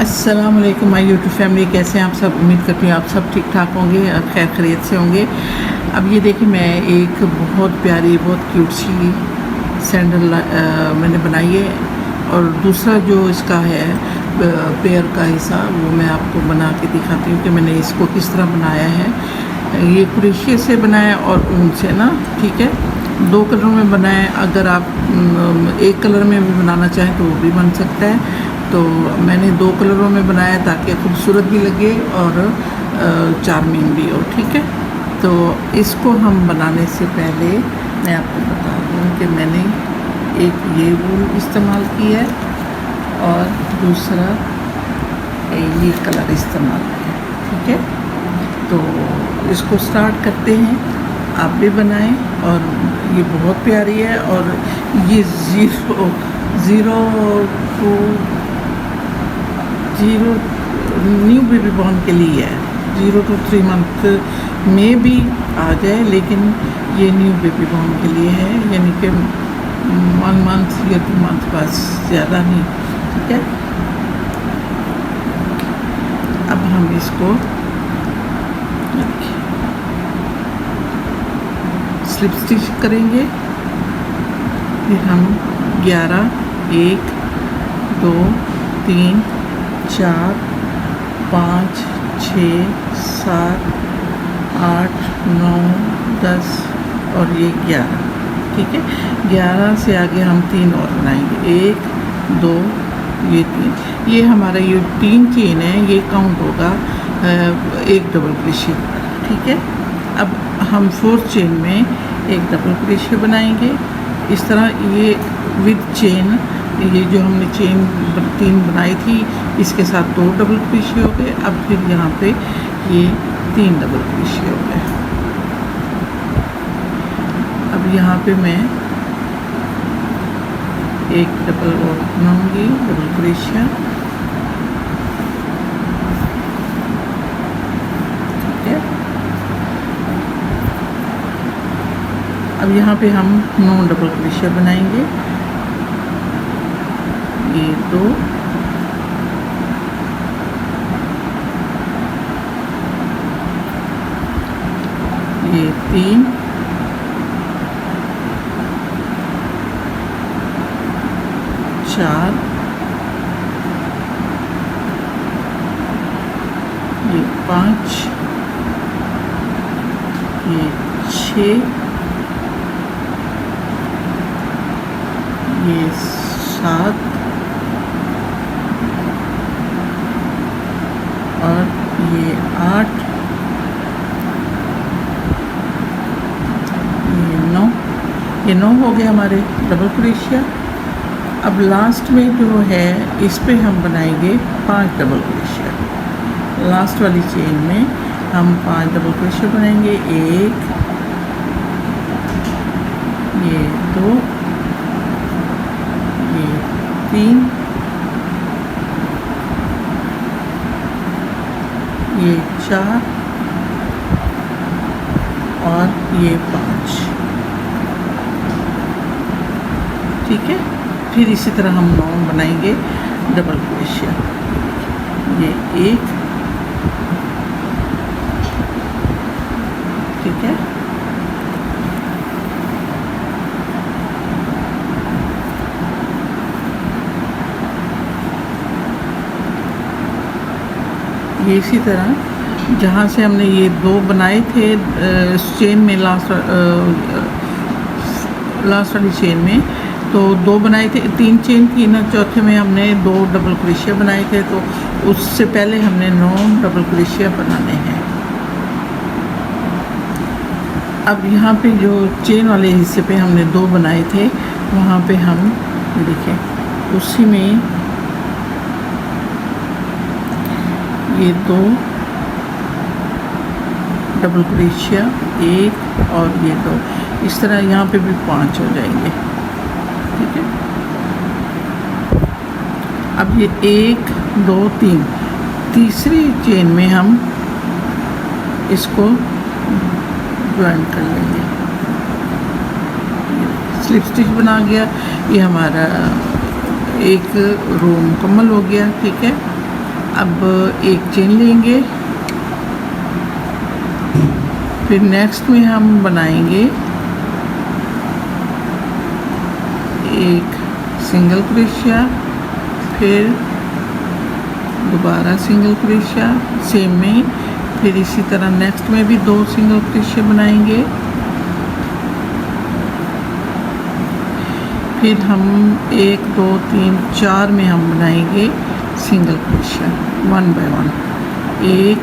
अस्सलाम वालेकुम my YouTube family, कैसे हैं आप सब। उम्मीद करती हूँ आप सब ठीक ठाक होंगे और खैर खैरियत से होंगे। अब ये देखिए, मैं एक बहुत प्यारी बहुत क्यूट सी सैंडल मैंने बनाई है, और दूसरा जो इसका है पैर का हिस्सा वो मैं आपको बना के दिखाती हूँ कि मैंने इसको किस तरह बनाया है। ये क्रोशिया से बनाया और ऊन से ना, ठीक है। 2 कलरों में बनाया, अगर आप एक कलर में भी बनाना चाहें तो वो भी बन सकता है। तो मैंने 2 कलरों में बनाया ताकि खूबसूरत भी लगे और चार्मिंग भी हो, ठीक है। तो इसको हम बनाने से पहले मैं आपको बता दूँ कि मैंने एक ये वूल इस्तेमाल की है और दूसरा ये कलर इस्तेमाल किया, ठीक है। तो इसको स्टार्ट करते हैं, आप भी बनाएं। और ये बहुत प्यारी है, और ये ज़ीरो न्यू बेबी बॉर्न के लिए है। 0 to 3 मंथ में भी आ जाए, लेकिन ये न्यू बेबी बॉर्न के लिए है, यानी कि 1 मंथ या 2 मंथ, बस ज़्यादा नहीं, ठीक है। अब हम इसको स्लिप स्टिच करेंगे। फिर हम 11, 1, 2, 3, 4, 5, 6, 7, 8, 9, 10 और ये 11, ठीक है। 11 से आगे हम 3 और बनाएंगे, 1, 2, ये 3। ये हमारा ये 3 चेन है, ये काउंट होगा एक डबल क्रोशिया, ठीक है। अब हम 4th चेन में एक डबल क्रोशिया बनाएंगे इस तरह। ये विद चेन, ये जो हमने चेन 3 बनाई थी, इसके साथ 2 डबल क्रोशिया हो गए। अब फिर यहाँ पे ये 3 डबल क्रोशिया हो गए। अब यहाँ पे मैं एक डबल और बनाऊंगी, डबल क्रोशिया, ठीक है। अब यहाँ पे हम 9 डबल क्रोशिया बनाएंगे, ये 2, ये 3, चार, ये 5, ये 6, ये 7 और ये 8, ये 9। ये 9 हो गए हमारे डबल क्रोशिया। अब लास्ट में जो है इस पे हम बनाएंगे 5 डबल क्रोशिया। लास्ट वाली चेन में हम 5 डबल क्रोशिया बनाएंगे, 1, ये 2, ये 3, ये 4 और ये 5, ठीक है। फिर इसी तरह हम 9 बनाएंगे डबल क्रोशिया, ये 1, ठीक है। ये इसी तरह जहाँ से हमने ये 2 बनाए थे चेन में, लास्ट वाली चेन में तो 2 बनाए थे, 3 चेन थी ना, चौथे में हमने 2 डबल क्रोशिया बनाए थे। तो उससे पहले हमने 9 डबल क्रोशिया बनाने हैं। अब यहाँ पे जो चेन वाले हिस्से पे हमने 2 बनाए थे, वहाँ पे हम देखें उसी में ये 2 डबल क्रोशिया, 1 और ये 2, इस तरह यहाँ पे भी 5 हो जाएंगे, ठीक है। अब ये 1, 2, 3, तीसरी चेन में हम इसको ज्वाइन कर लेंगे। स्लिप स्टिच बना गया, ये हमारा एक रो मुकम्मल हो गया, ठीक है। अब एक चेन लेंगे, फिर नेक्स्ट में हम बनाएंगे एक सिंगल क्रोशिया, फिर दोबारा सिंगल क्रोशिया सेम में, फिर इसी तरह नेक्स्ट में भी 2 सिंगल क्रोशिया बनाएंगे, फिर हम 1 2 3 4 में हम बनाएंगे सिंगल क्रोशिया 1 बाय 1। एक,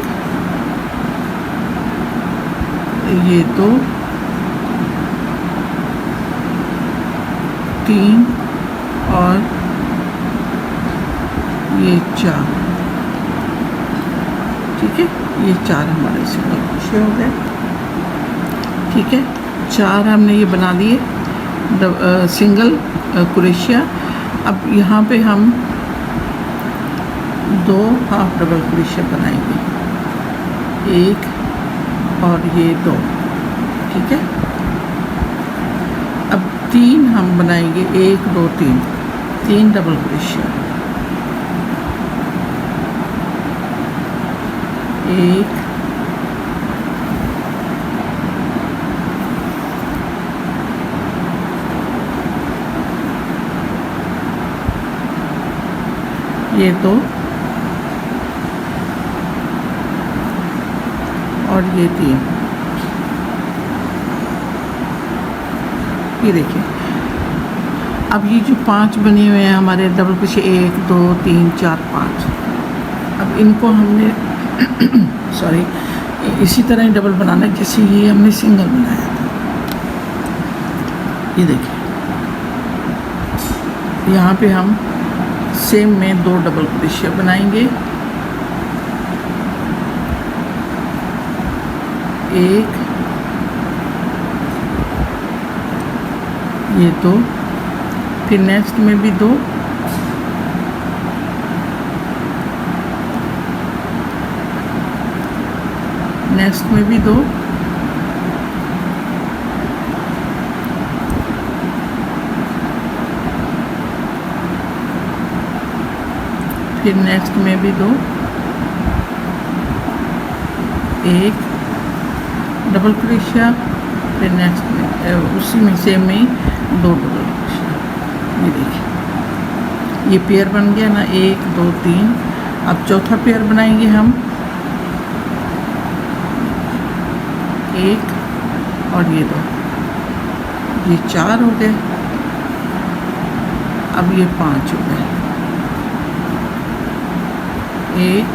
ये 2 3 और ये 4, ठीक है। ये 4 हमारे सिंगल क्रोशिया हो गए, ठीक है। 4 हमने ये बना लिए सिंगल क्रोशिया। अब यहाँ पे हम 2 हाफ डबल क्रोशिया बनाएंगे, एक और ये 2, ठीक है। अब 3 हम बनाएंगे, 1 2 3 डबल क्रोशिया, एक, ये 2 और ये 3। ये देखिए, अब ये जो 5 बने हुए हैं हमारे डबल क्रोशिया, 1 2 3 4 5, अब इनको हमने सॉरी इसी तरह ही डबल बनाना है जैसे ये हमने सिंगल बनाया था। ये देखिए, यहाँ पे हम सेम में 2 डबल क्रोशिया बनाएंगे, एक, ये 2, फिर नेक्स्ट में भी 2, नेक्स्ट में भी 2, फिर नेक्स्ट में भी 2, एक डबल क्रोशिया, फिर नेक्स्ट में उसी में सेम में 2 डबल क्रोशिया। ये देखिए, ये पेयर बन गया ना, 1 2 3। अब चौथा पेयर बनाएंगे हम, 1 और ये 2, ये 4 हो गए। अब ये 5 हो गए, 1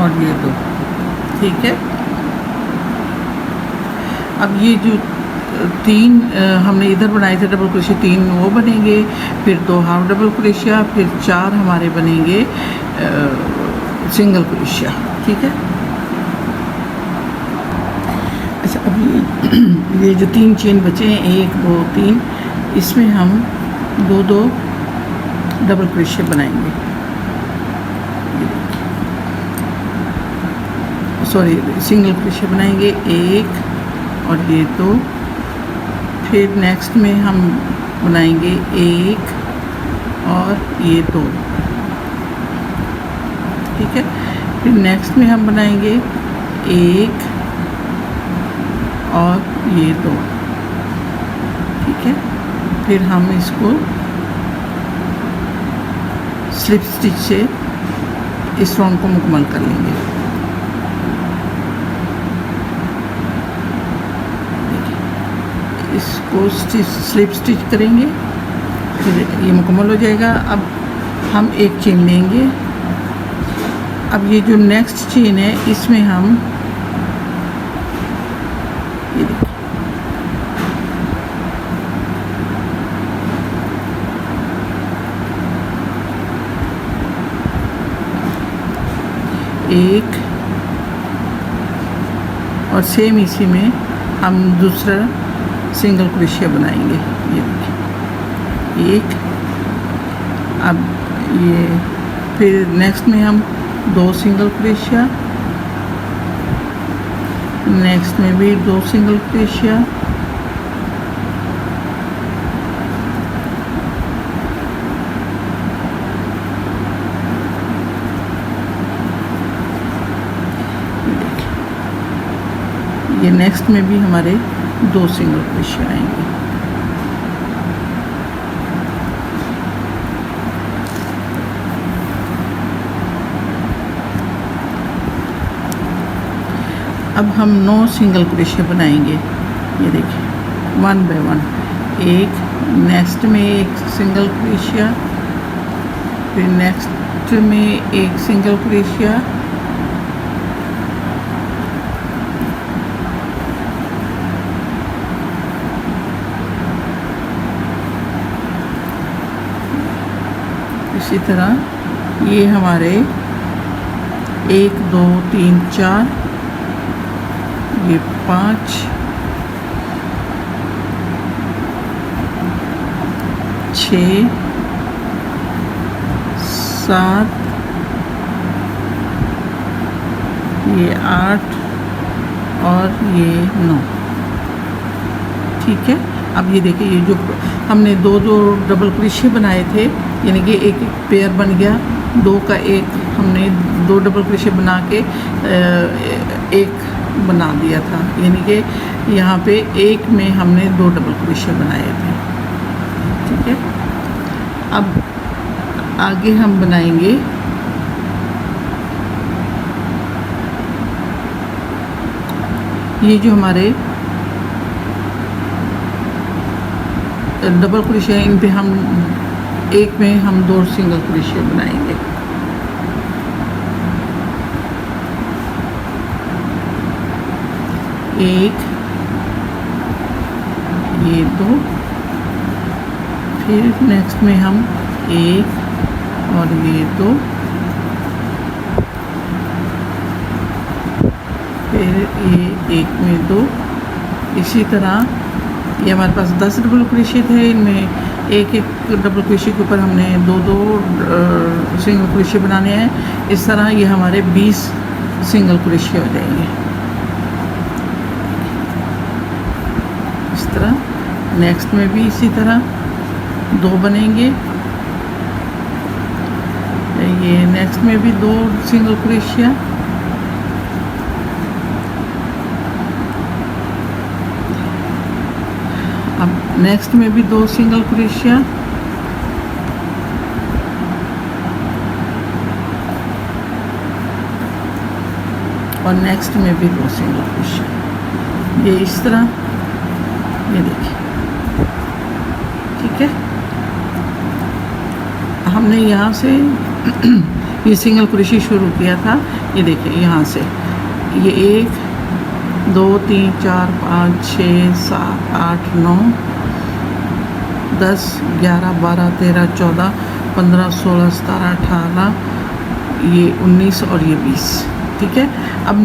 और ये 2, ठीक है। अब ये जो 3 हमने इधर बनाए थे डबल क्रोशिया, 3 वो बनेंगे, फिर 2 हाफ डबल क्रोशिया, फिर 4 हमारे बनेंगे सिंगल क्रोशिया, ठीक है। अच्छा, अब ये जो 3 चेन बचे हैं, 1 2 3, इसमें हम 2 2 डबल क्रोशिया बनाएंगे, सॉरी सिंगल क्रोशिया बनाएंगे, 1 और ये 2, फिर नेक्स्ट में हम बनाएंगे 1 और ये 2, ठीक है। फिर नेक्स्ट में हम बनाएंगे 1 और ये 2, ठीक है। फिर हम इसको स्लिप स्टिच से इस राउंड को मुकम्मल कर लेंगे। इसको स्लिप स्टिच करेंगे, फिर ये मुकम्मल हो जाएगा। अब हम एक चेन लेंगे, अब ये जो नेक्स्ट चेन है इसमें हम ये एक और सेम इसी में हम दूसरा सिंगल क्रोशिया बनाएंगे, ये देखिए, एक। अब ये फिर नेक्स्ट में हम 2 सिंगल क्रोशिया, नेक्स्ट में भी 2 सिंगल क्रोशिया, ये नेक्स्ट में भी हमारे 2 सिंगल क्रोशिया आएंगे। अब हम 9 सिंगल क्रोशिया बनाएंगे। ये देखिए 1 बाय 1, एक नेक्स्ट में एक सिंगल क्रोशिया, फिर नेक्स्ट में एक सिंगल क्रोशिया, इसी तरह ये हमारे 1 2 3 4, ये 5 6 7, ये 8 और ये 9। ठीक है। अब ये देखिए, ये जो हमने 2 डबल क्रोशिया बनाए थे, यानी कि एक पेयर बन गया, 2 का एक हमने 2 डबल क्रोशिया बना के एक बना दिया था, यानी कि यहाँ पे एक में हमने 2 डबल क्रोशिया बनाए थे। ठीक है। अब आगे हम बनाएंगे ये जो हमारे डबल क्रोशिया, इन पे हम एक में हम 2 सिंगल क्रोशिया बनाएंगे। एक, ये 2, फिर नेक्स्ट में हम 1 और ये 2, फिर ये 1 में 2। इसी तरह ये हमारे पास 10 डबल क्रोशिया थे, इनमें एक डबल क्रोशिया के ऊपर हमने 2 सिंगल क्रोशिया बनाने हैं। इस तरह ये हमारे 20 सिंगल क्रोशिया हो जाएंगे। इस तरह नेक्स्ट में भी इसी तरह 2 बनेंगे। ये नेक्स्ट में भी 2 सिंगल क्रोशिया, अब नेक्स्ट में भी 2 सिंगल क्रोशिया, और नेक्स्ट में भी 2 सिंगल क्रोशिया। ये इस तरह, ये देखिए। ठीक है। हमने यहाँ से ये सिंगल क्रोशिया शुरू किया था। ये देखिए यहाँ से ये 1 2 3 4 5 6 7 8 9 10 11 12 13 14 15 16 17 18, ये 19 और ये 20। ठीक है। अब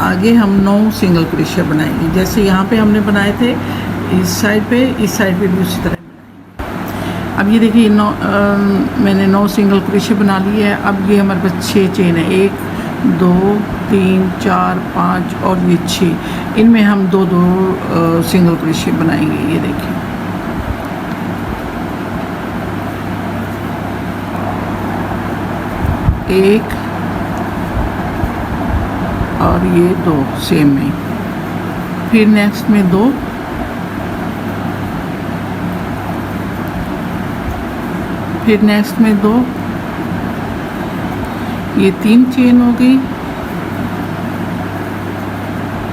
आगे हम 9 सिंगल क्रोशिया बनाएंगे, जैसे यहाँ पे हमने बनाए थे इस साइड पे भी उसी तरह। अब ये देखिए मैंने 9 सिंगल क्रोशिया बना ली है। अब ये हमारे पास 6 चेन है, 1 2 3 4 5 और ये 6, इनमें हम 2 सिंगल क्रोशिया बनाएंगे। ये देखिए, एक और ये 2 सेम में, फिर नेक्स्ट में 2, फिर नेक्स्ट में 2, ये 3 चेन हो गई।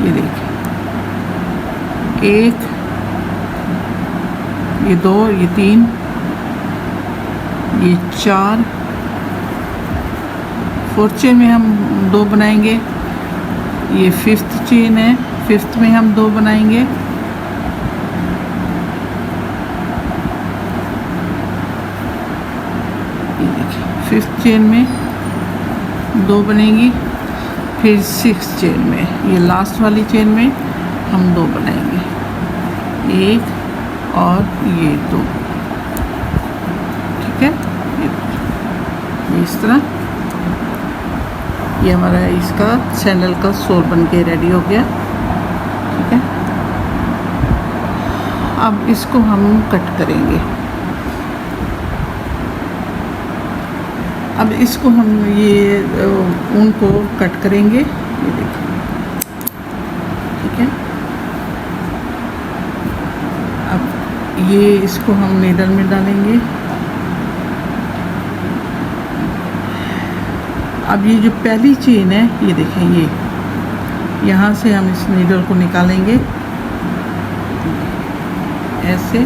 ये देखिए, 1, ये 2, ये 3, ये 4, 4th चेन में हम 2 बनाएंगे। ये 5th चेन है, 5th में हम 2 बनाएंगे। ये देखिए, 5th चेन में 2 बनेगी। फिर 6th चेन में, ये लास्ट वाली चेन में हम 2 बनाएंगे, 1 और ये 2। ठीक है। ये इस तरह ये हमारा इसका सैंडल का सोल बन के रेडी हो गया। ठीक है। अब इसको हम कट करेंगे। अब इसको हम ये ऊन को कट करेंगे। ये देखिए। ठीक ये इसको हम नीडल में डालेंगे। अब ये जो पहली चेन है, ये देखें, ये यहाँ से हम इस नीडल को निकालेंगे ऐसे,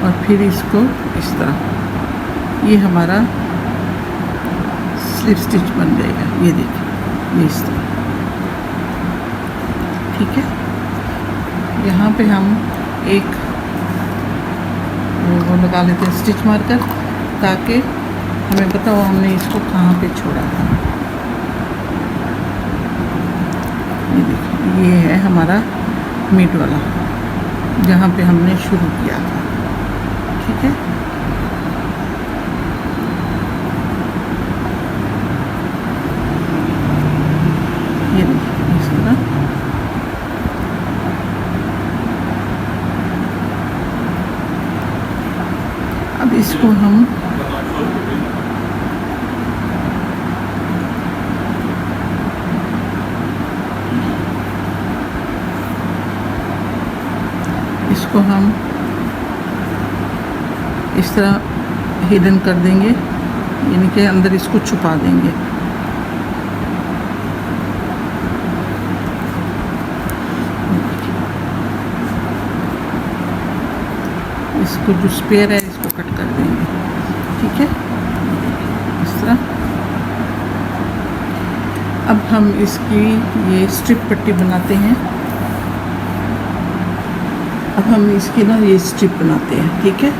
और फिर इसको इस तरह, ये हमारा स्लिप स्टिच बन जाएगा। ये देखिए, ये इस तरह, ठीक है। यहाँ पे हम एक वो लगा लेते हैं स्टिच मार्कर, ताकि हमें पता हो हमने इसको कहाँ पे छोड़ा था। ये देखिए, ये है हमारा मिड वाला, जहाँ पे हमने शुरू किया था, ठीक है। ये देखिए इस तरह। अब इसको हम इस तरह हिडन कर देंगे, यानी कि अंदर इसको छुपा देंगे। इसको जो स्पेयर है इसको कट कर देंगे, ठीक है, इस तरह। अब हम इसकी ये स्ट्रिप पट्टी बनाते हैं। अब हम इसकी ना ये स्ट्रिप बनाते हैं, ठीक है।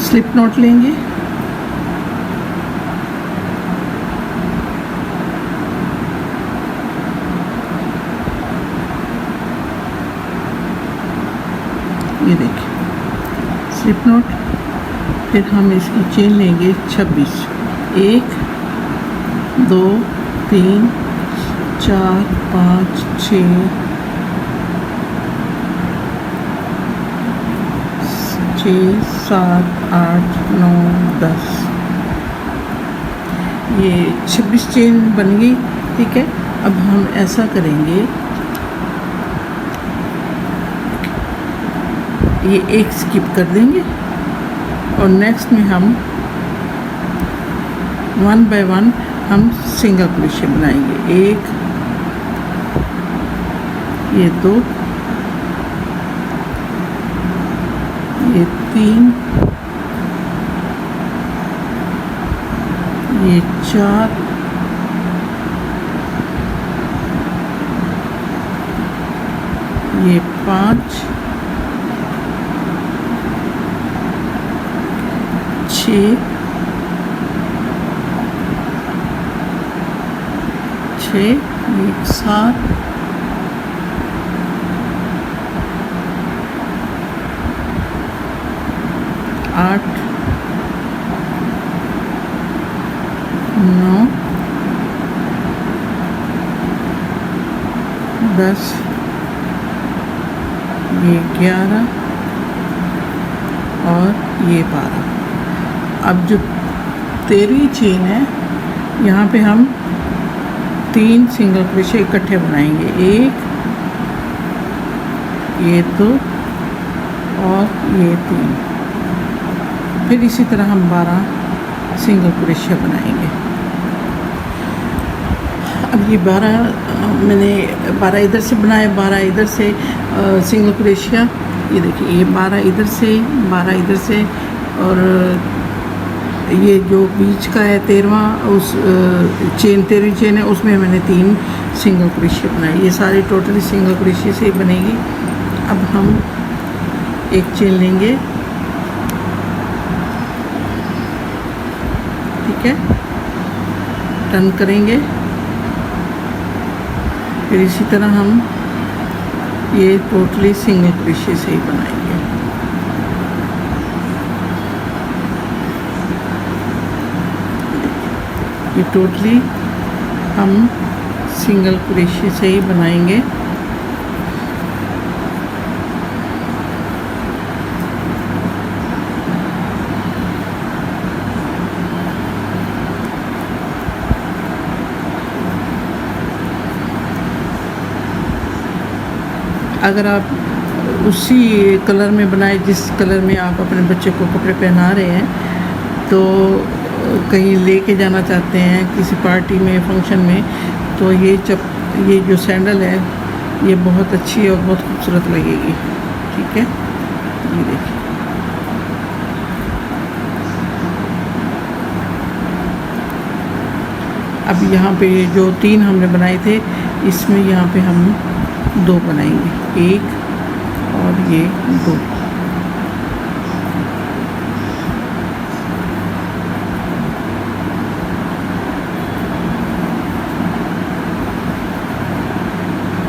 स्लिप नॉट लेंगे, ये देखिए स्लिप नॉट। फिर हम इसकी चेन लेंगे 26, 1 2 3 4 5 6 6 7 8 9 10, ये 26 चेन बन गई, ठीक है। अब हम ऐसा करेंगे, ये एक स्किप कर देंगे और नेक्स्ट में हम 1 बाय 1 हम सिंगल क्रोशे बनाएंगे। 1, ये 2, ये 3, ये 4, ये 5, 6, 1 7, 8 9 10, ये 11 और ये 12। अब जो 13वीं चेन है, यहाँ पे हम 3 सिंगल क्रोशे इकट्ठे बनाएंगे। 1, ये 2 और ये 3। फिर इसी तरह हम 12 सिंगल क्रोशे बनाएंगे। अब ये 12 मैंने 12 इधर से बनाए, 12 इधर से सिंगल क्रोशिया। ये देखिए, ये 12 इधर से, 12 इधर से, और ये जो बीच का है 13वां, उस चेन 13वीं चेन है, उसमें मैंने 3 सिंगल क्रोशिया बनाए। ये सारी टोटली सिंगल क्रोशिया से ही बनेगी। अब हम एक चेन लेंगे, ठीक है, टर्न करेंगे। फिर इसी तरह हम ये टोटली सिंगल क्रोशिया से ही बनाएंगे। ये टोटली हम सिंगल क्रोशे से ही बनाएंगे। अगर आप उसी कलर में बनाए जिस कलर में आप अपने बच्चे को कपड़े पहना रहे हैं, तो कहीं लेके जाना चाहते हैं किसी पार्टी में, फंक्शन में, तो ये जो सैंडल है ये बहुत अच्छी और बहुत खूबसूरत लगेगी। ठीक है, ये देखिए। अब यहाँ पे जो 3 हमने बनाए थे, इसमें यहाँ पे हम 2 बनाएंगे, 1 और ये 2।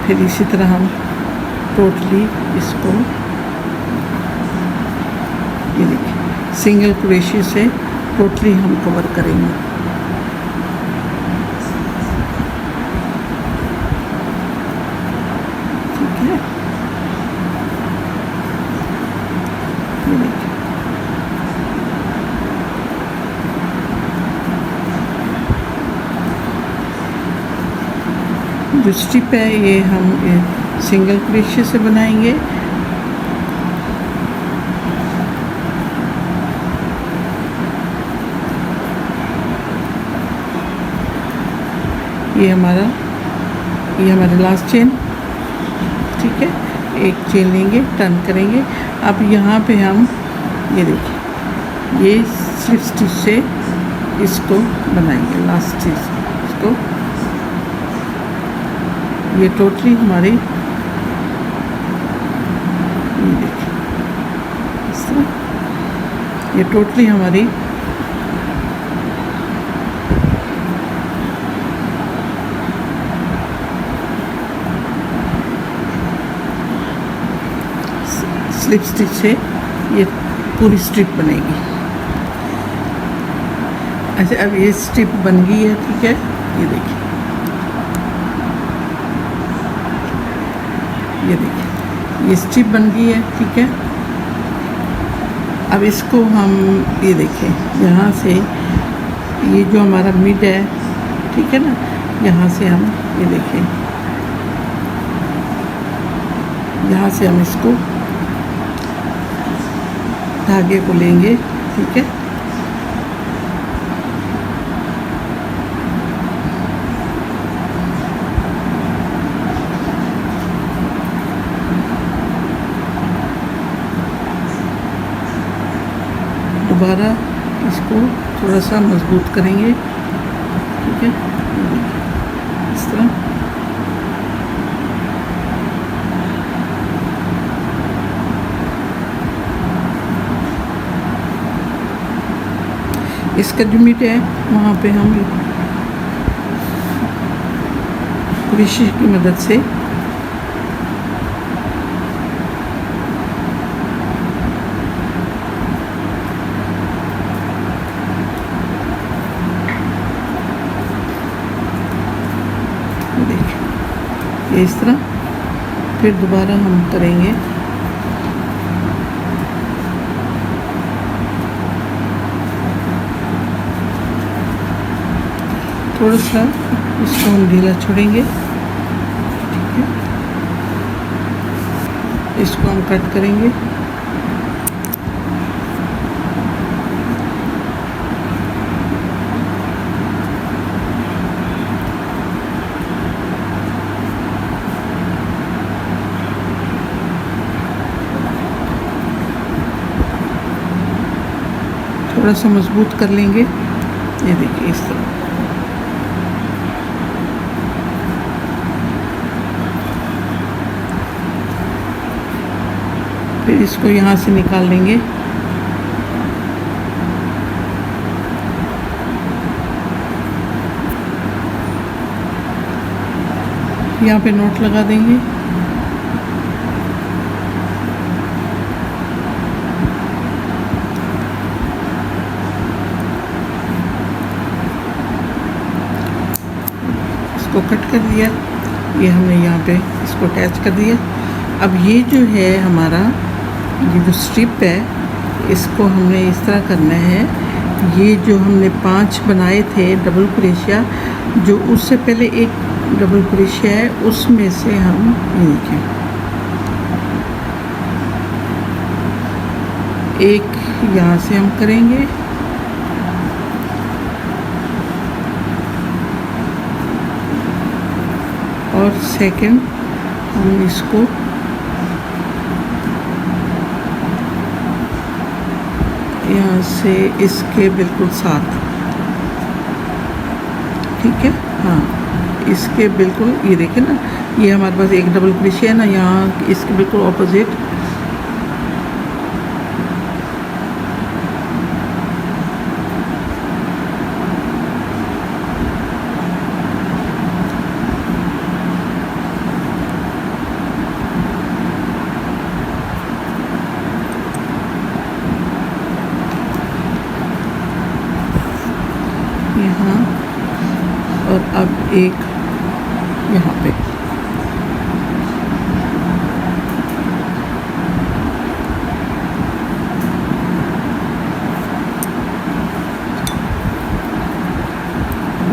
फिर इसी तरह हम टोटली इसको, ये देखिए, सिंगल क्रोशे से टोटली हम कवर करेंगे। ठीक है, ये देखिए। जो स्ट्रिप है ये हम सिंगल क्रोशे से बनाएंगे। ये हमारा लास्ट चेन। ठीक है, एक चेन लेंगे, टर्न करेंगे। अब यहाँ पे हम ये देखिए, ये स्लिप स्टिच से इसको बनाएंगे, लास्ट स्टिच इसको। ये टोटली हमारी, ये देखिए इस तरह, ये टोटली हमारी स्लिप स्टिच से ये पूरी स्ट्रिप बनेगी। अच्छा, अब ये स्ट्रिप बन गई है। ठीक है, ये देखिए, ये देखिए, ये स्ट्रिप बन गई है। ठीक है, अब इसको हम, ये देखें, यहाँ से ये जो हमारा मिड है, ठीक है ना, यहाँ से हम, ये देखें, यहाँ से हम इसको धागे को लेंगे। ठीक है, दोबारा इसको थोड़ा सा मजबूत करेंगे। ठीक है, इस तरह। इसका जो मिड है वहाँ पे हम क्रोशे की मदद से देखिए, इस तरह। फिर दोबारा हम करेंगे, थोड़ा सा इसको हम ढीला छोड़ेंगे। ठीक है, इसको हम कट करेंगे। थोड़ा सा मजबूत कर लेंगे, ये देखिए इस तरह। फिर इसको यहाँ से निकाल लेंगे। यहाँ पे नोट लगा देंगे। इसको कट कर दिया, ये हमने यहाँ पे इसको अटैच कर दिया। अब ये जो है हमारा ये जो स्ट्रिप है, इसको हमने इस तरह करना है। ये जो हमने 5 बनाए थे डबल क्रोशिया, जो उससे पहले एक डबल क्रोशिया है, उसमें से हम ये देखें एक यहाँ से हम करेंगे, और सेकंड हम इसको यहाँ से इसके बिल्कुल साथ, ठीक है, हाँ इसके बिल्कुल, ये देखें ना, ये हमारे पास एक डबल क्रोशिया है ना, यहाँ इसके बिल्कुल ऑपोजिट यहाँ, और अब एक यहाँ पे,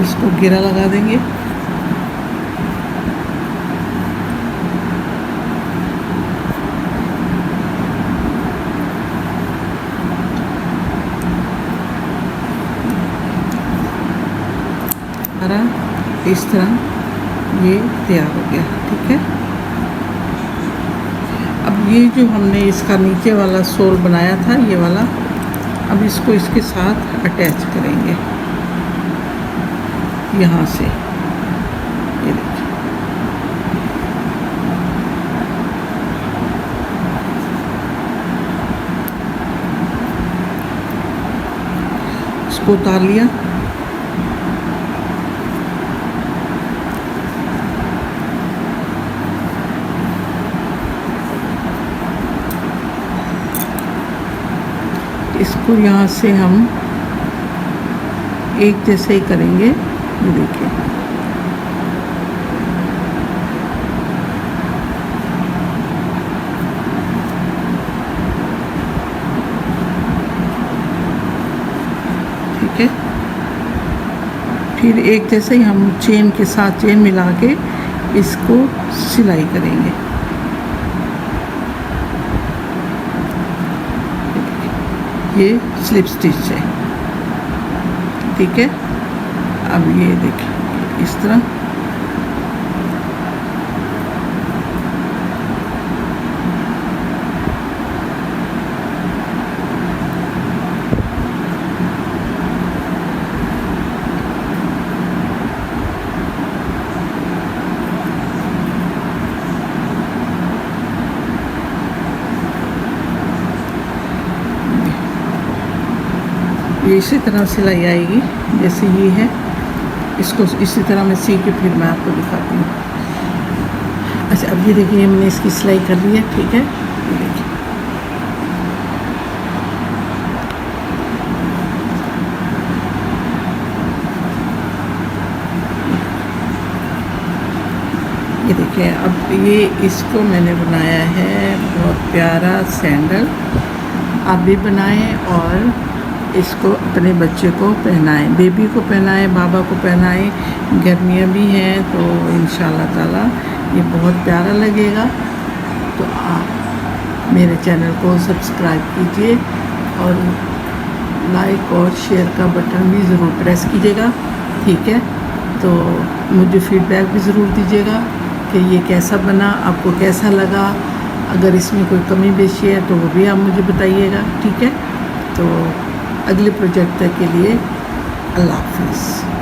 इसको घेरा लगा देंगे। इस तरह ये तैयार हो गया, ठीक है। अब ये जो हमने इसका नीचे वाला सोल बनाया था, ये वाला, अब इसको इसके साथ अटैच करेंगे यहाँ से, ये देखिए। इसको उतार लिया, इसको यहाँ से हम एक जैसे ही करेंगे, ये देखिए। ठीक है, फिर एक जैसे ही हम चेन के साथ चेन मिला के इसको सिलाई करेंगे। ये स्लिप स्टिच है, ठीक है। अब ये देखिए इस तरह, ये इसी तरह सिलाई आएगी जैसे ये है। इसको इसी तरह मैं सी के फिर मैं आपको दिखाती हूँ। अच्छा, अब ये देखिए हमने इसकी सिलाई कर ली है, ठीक है। ये देखिए, ये देखिए। अब ये इसको मैंने बनाया है बहुत प्यारा सैंडल। आप भी बनाएं और इसको अपने बच्चे को पहनाएं, बेबी को पहनाएं, बाबा को पहनाएं। गर्मियाँ भी हैं तो इंशाल्लाह ताला ये बहुत प्यारा लगेगा। तो आप मेरे चैनल को सब्सक्राइब कीजिए और लाइक और शेयर का बटन भी ज़रूर प्रेस कीजिएगा, ठीक है। तो मुझे फीडबैक भी ज़रूर दीजिएगा कि ये कैसा बना, आपको कैसा लगा। अगर इसमें कोई कमी बेशी है तो वो भी आप मुझे बताइएगा, ठीक है। तो अगले प्रोजेक्ट के लिए अल्लाह हाफ़िज़।